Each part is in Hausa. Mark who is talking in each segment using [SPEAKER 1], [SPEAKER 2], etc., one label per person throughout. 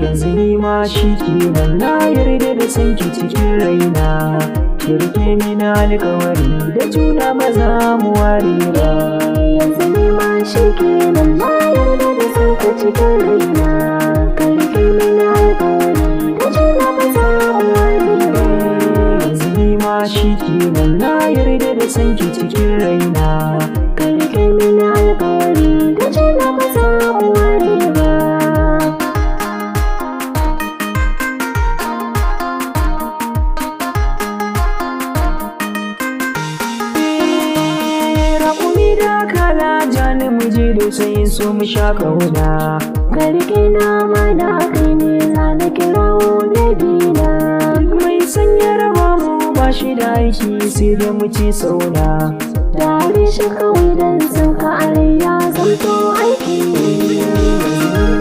[SPEAKER 1] yanzu ni ma shi kenan na yarda da sanki cikin raina. Ki rike mini alƙawari da juna ba za mu ware ba.
[SPEAKER 2] Yanzu ni ma shi kenan na yarda da sanka cikin raina. Ka rike mini alƙawari da juna ba za mu ware ba.
[SPEAKER 1] Yanzu ni ma shi kenan na yarda da sanki cikin raina.
[SPEAKER 2] Ka rike mini alƙawari da juna ba za mu ware ba.
[SPEAKER 1] Da kala jani mu je da sai so mu sha kauna.
[SPEAKER 2] Ka rike na mana kai ne za na kirawo na bina.
[SPEAKER 1] Mai sanya raba mu ba shi da aiki sai da mu ci sauna.
[SPEAKER 2] Tare shi kawai dan san ka ya zanto aiki.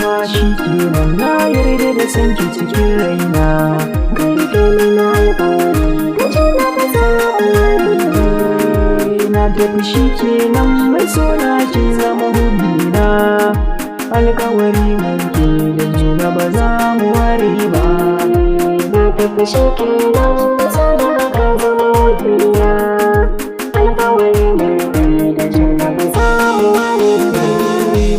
[SPEAKER 1] Ma shi kenan na yarda da sanki cikin raina.
[SPEAKER 2] Ka rike mini alƙawari da juna ba za mu ware ba.
[SPEAKER 1] Na tafi shi kenan mai suna kin zama hudina. Alƙawari mai ke da juna ba za mu ware ba.
[SPEAKER 2] Na tafi shi kenan mai suna ka zama hudina. Alƙawari mai ke da juna ba za mu ware ba.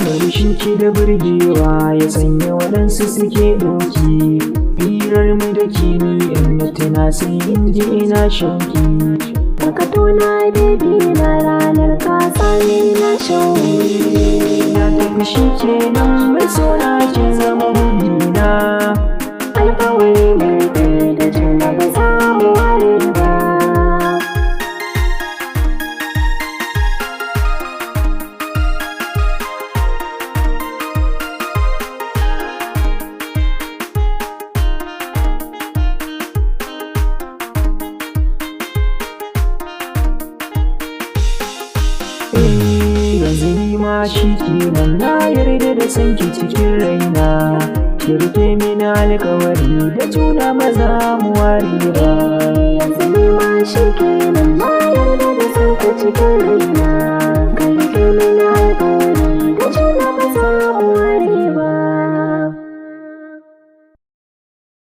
[SPEAKER 1] Marishin ki da burgewa ya sanya waɗansu suke ɗauki. Hirar mu da kini in na tuna sai in ji ina shauki.
[SPEAKER 2] Ka tona baby na ranar ka sani na shauki.
[SPEAKER 1] Na tafi shi kenan mai suna kin zama hudina.
[SPEAKER 2] Alƙawari mai ke da juna ba za mu ware ba.
[SPEAKER 1] Yanzu ni ma shi kenan na yarda da sanki cikin raina. Ki rike mini alƙawari da juna ba za mu ware ba.
[SPEAKER 2] Yanzu ni ma shi kenan na yarda da sanka cikin raina.